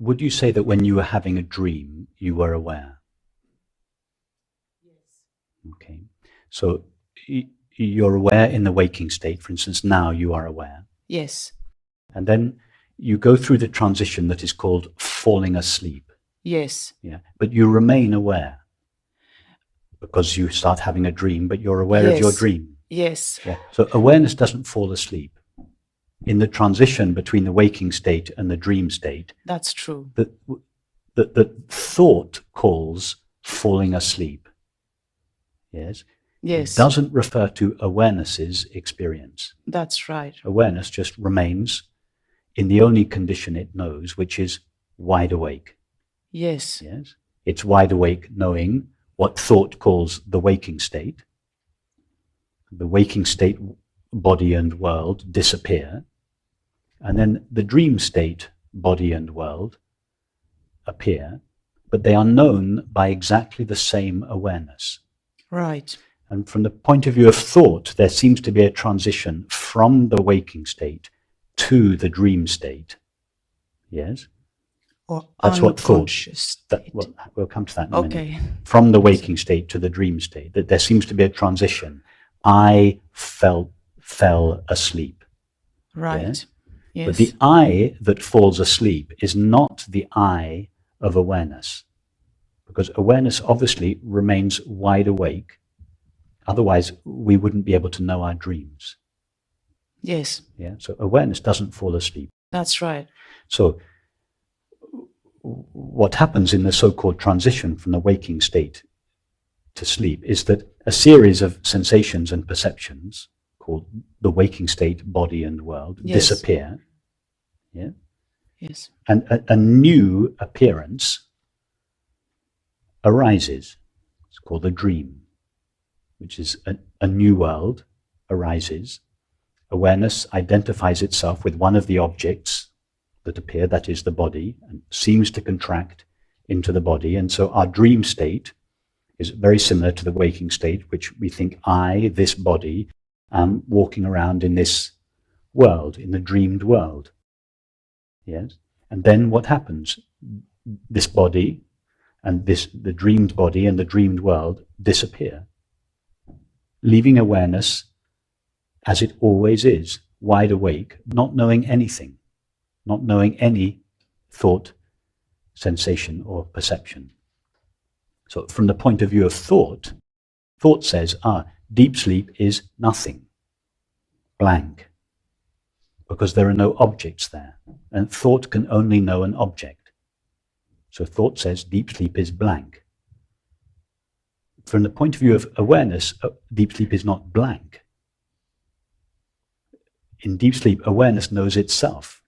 would you say that when you were having a dream, you were aware? Yes. Okay. So you're aware in the waking state. For instance, now you are aware. Yes. And then you go through the transition that is called falling asleep. Yes. Yeah. But you remain aware because you start having a dream, but you're aware of your dream. Yes. Yeah. So awareness doesn't fall asleep. In the transition between the waking state and the dream state, that's true. The thought calls falling asleep. Yes? Yes. It doesn't refer to awareness's experience. That's right. Awareness just remains in the only condition it knows, which is wide awake. Yes. Yes? It's wide awake knowing what thought calls the waking state. The waking state, body and world, disappear. And then the dream state, body and world, appear. But they are known by exactly the same awareness. Right. And from the point of view of thought, there seems to be a transition from the waking state to the dream state. Yes? Or that's what thought. Unconscious state. We'll come to that in a minute. Okay. From the waking state to the dream state, that there seems to be a transition. I fell asleep. Right. Yes? Yes. But the I that falls asleep is not the I of awareness. Because awareness obviously remains wide awake. Otherwise, we wouldn't be able to know our dreams. Yes. Yeah. So awareness doesn't fall asleep. That's right. So what happens in the so-called transition from the waking state to sleep is that a series of sensations and perceptions called the waking state, body and world, disappear. Yeah. Yes. And a new appearance arises. It's called a dream, which is a new world arises. Awareness identifies itself with one of the objects that appear, that is the body, and seems to contract into the body. And so our dream state is very similar to the waking state, which we think I, this body, am walking around in this world, in the dreamed world. Yes? And then what happens? This body and the dreamed body and the dreamed world disappear, leaving awareness as it always is, wide awake, not knowing anything, not knowing any thought, sensation, or perception. So from the point of view of thought, thought says, deep sleep is nothing, blank, because there are no objects there, and thought can only know an object. So thought says deep sleep is blank. From the point of view of awareness, deep sleep is not blank. In deep sleep, awareness knows itself.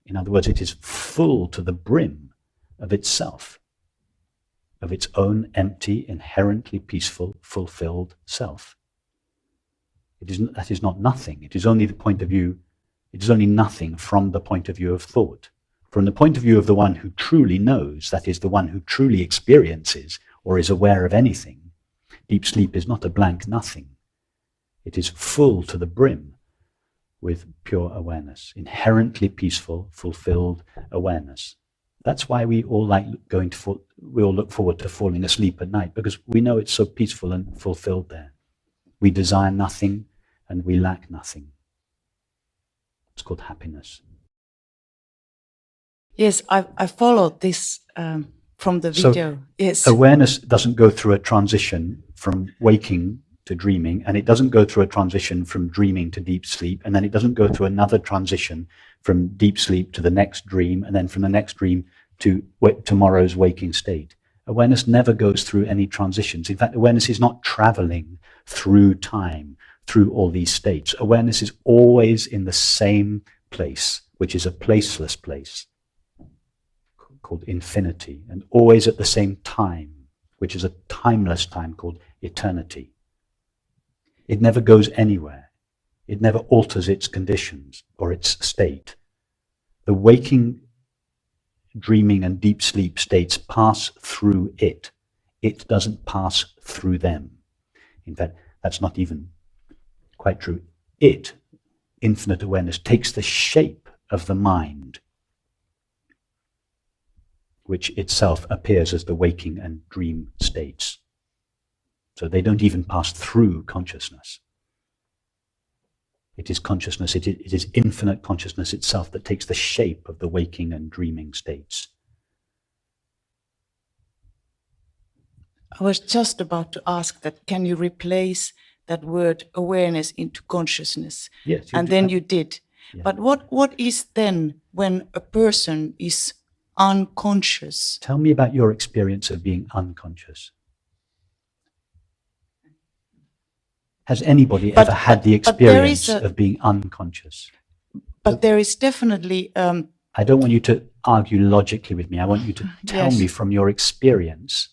In other words, it is full to the brim of itself, of its own empty, inherently peaceful, fulfilled self. That is not nothing. It is only the point of view, it is only nothing from the point of view of thought. From the point of view of the one who truly knows, that is the one who truly experiences or is aware of anything, deep sleep is not a blank nothing. It is full to the brim with pure awareness, inherently peaceful, fulfilled awareness. That's why we all we all look forward to falling asleep at night, because we know it's so peaceful and fulfilled there. We desire nothing and we lack nothing. It's called happiness. Yes, I followed this from the video. So yes. Awareness doesn't go through a transition from waking to dreaming, and it doesn't go through a transition from dreaming to deep sleep, and then it doesn't go through another transition from deep sleep to the next dream, and then from the next dream to tomorrow's waking state. Awareness never goes through any transitions. In fact, awareness is not traveling through time, through all these states. Awareness is always in the same place, which is a placeless place, called infinity, and always at the same time, which is a timeless time called eternity. It never goes anywhere. It never alters its conditions or its state. The waking, dreaming, and deep sleep states pass through it. It doesn't pass through them. In fact, that's not even quite true. It, infinite awareness, takes the shape of the mind. which itself appears as the waking and dream states. So they don't even pass through consciousness. It is consciousness, it is infinite consciousness itself that takes the shape of the waking and dreaming states. I was just about to ask that, can you replace that word awareness into consciousness? Yes. And then you did. Yeah. But what is then when a person is unconscious? Tell me about your experience of being unconscious. Has anybody ever had the experience of being unconscious? But there is definitely... I don't want you to argue logically with me. I want you to tell me from your experience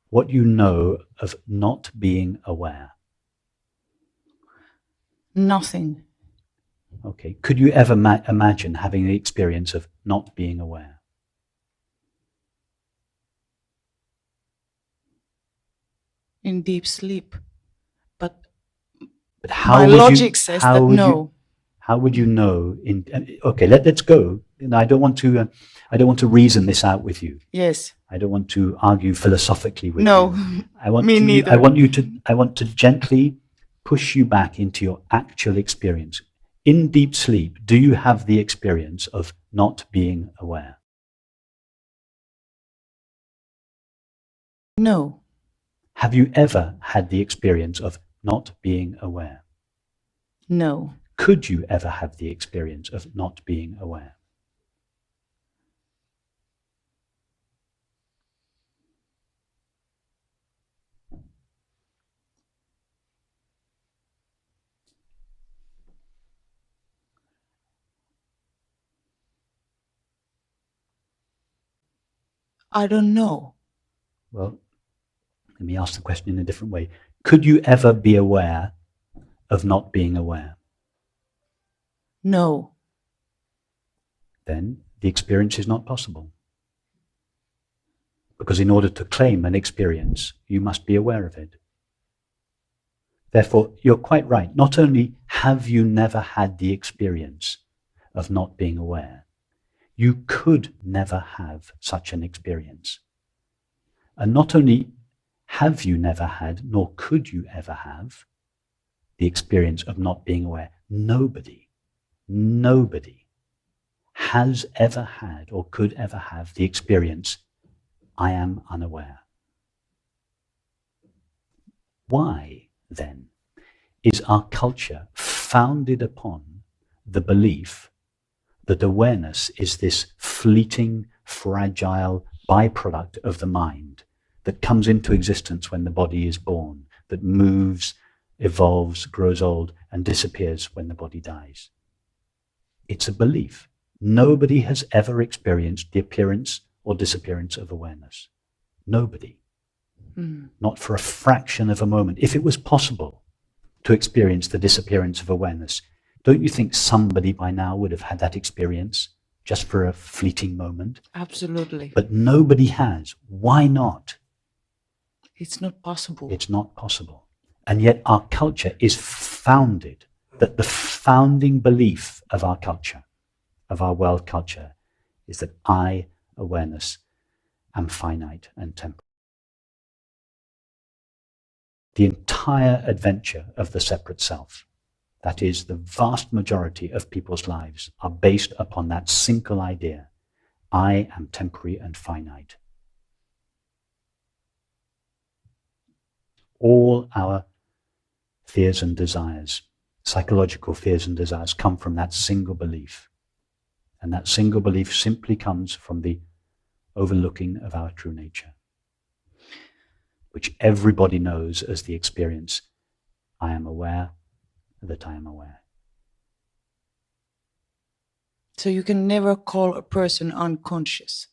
what you know of not being aware. Nothing. Okay. Could you ever imagine having the experience of not being aware? In deep sleep. But how my would logic says that no. How would you know? Okay, let's go. I don't want to reason this out with you. Yes. I don't want to argue philosophically with you. No, me neither. I want to gently push you back into your actual experience. In deep sleep, do you have the experience of not being aware? No. Have you ever had the experience of not being aware? No. Could you ever have the experience of not being aware? I don't know. Well, let me ask the question in a different way. Could you ever be aware of not being aware? No. Then the experience is not possible. Because in order to claim an experience, you must be aware of it. Therefore, you're quite right. Not only have you never had the experience of not being aware, you could never have such an experience. And not only have you never had, nor could you ever have, the experience of not being aware, nobody has ever had or could ever have the experience, I am unaware. Why, then, is our culture founded upon the belief that awareness is this fleeting, fragile byproduct of the mind that comes into existence when the body is born, that moves, evolves, grows old, and disappears when the body dies? It's a belief. Nobody has ever experienced the appearance or disappearance of awareness. Nobody. Not for a fraction of a moment. If it was possible to experience the disappearance of awareness, don't you think somebody by now would have had that experience just for a fleeting moment? Absolutely. But nobody has. Why not? It's not possible. It's not possible. And yet our culture is founded, that the founding belief of our culture, of our world culture, is that I, awareness, am finite and temporal. The entire adventure of the separate self, that is, the vast majority of people's lives, are based upon that single idea. I am temporary and finite. All our fears and desires, psychological fears and desires, come from that single belief. And that single belief simply comes from the overlooking of our true nature, which everybody knows as the experience, I am aware that I am aware. So you can never call a person unconscious.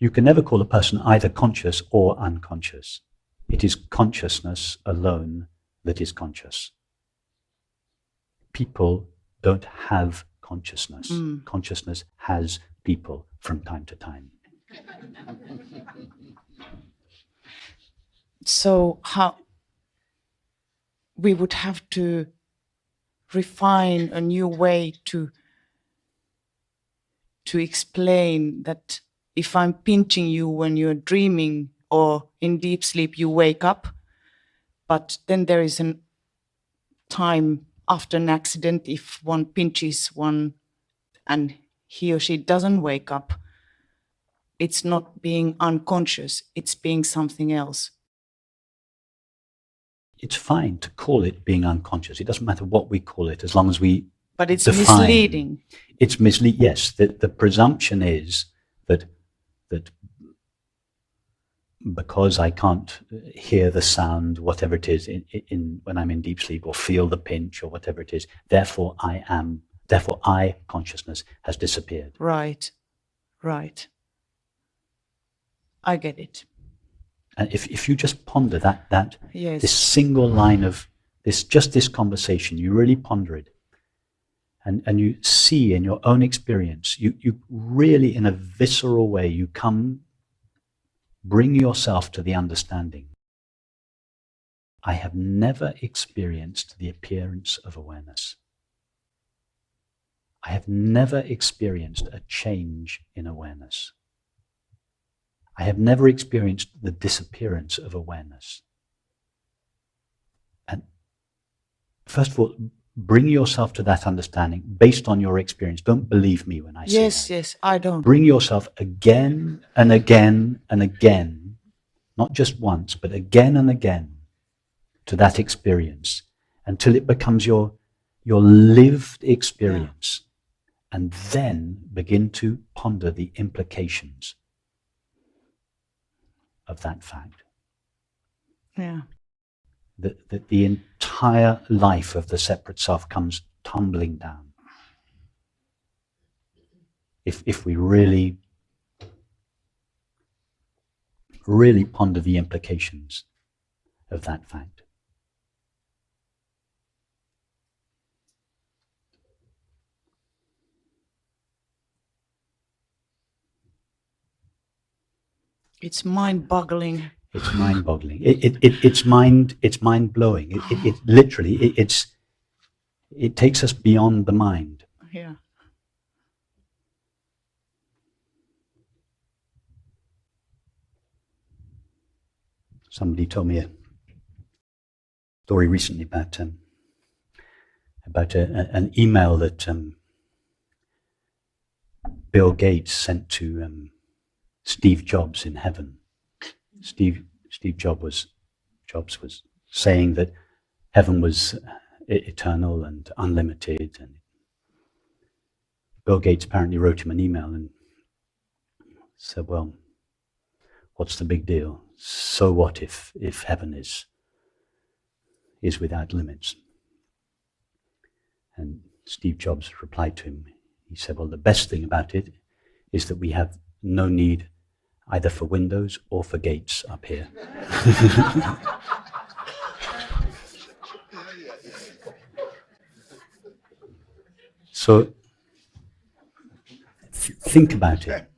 You can never call a person either conscious or unconscious. It is consciousness alone that is conscious. People don't have consciousness. Consciousness has people from time to time. So how we would have to refine a new way to to explain that if I'm pinching you when you're dreaming or in deep sleep, you wake up, but then there is a time after an accident if one pinches one and he or she doesn't wake up, it's not being unconscious, it's being something else. It's fine to call it being unconscious. It doesn't matter what we call it, as long as we But it's define. misleading. It's misleading, yes. The presumption is that because I can't hear the sound, whatever it is, when I'm in deep sleep, or feel the pinch, or whatever it is, therefore I, consciousness, has disappeared. Right. I get it. And if you just ponder that Yes. this single line of this conversation, you really ponder it, and you see in your own experience, you really, in a visceral way, you bring yourself to the understanding. I have never experienced the appearance of awareness. I have never experienced a change in awareness. I have never experienced the disappearance of awareness. And first of all, bring yourself to that understanding based on your experience. Don't believe me when I say that. Yes, I don't. Bring yourself again and again and again, not just once, but again and again, to that experience until it becomes your lived experience. Yeah. And then begin to ponder the implications of that fact. Yeah. That the entire life of the separate self comes tumbling down. If we really ponder the implications of that fact. It's mind-boggling. It's mind-boggling. It's mind-blowing. It literally, it takes us beyond the mind. Yeah. Somebody told me a story recently about an email that Bill Gates sent to Steve Jobs in heaven. Steve Jobs was saying that heaven was eternal and unlimited, and Bill Gates apparently wrote him an email and said, well, what's the big deal? So what if heaven is without limits? And Steve Jobs replied to him, he said, well, the best thing about it is that we have no need either for windows or for gates up here. So think about it.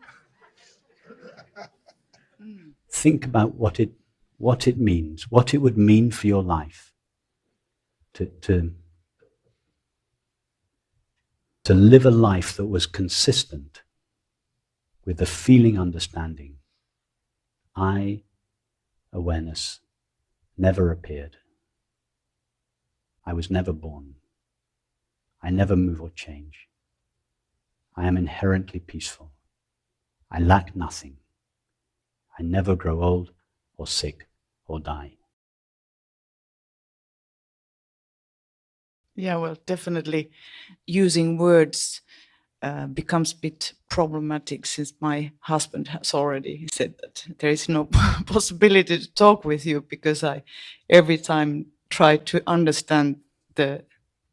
Think about what it means, what it would mean for your life to live a life that was consistent with the feeling understanding. I, awareness, never appeared. I was never born. I never move or change. I am inherently peaceful. I lack nothing. I never grow old or sick or die. Yeah, well, definitely using words becomes a bit problematic, since my husband has already said that there is no possibility to talk with you, because I every time try to understand the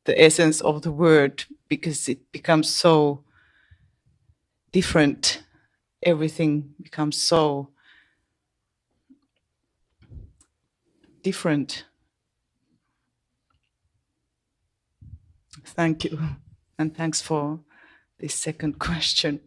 essence of the word, because it becomes so different. Everything becomes so different. Thank you, and thanks for this second question.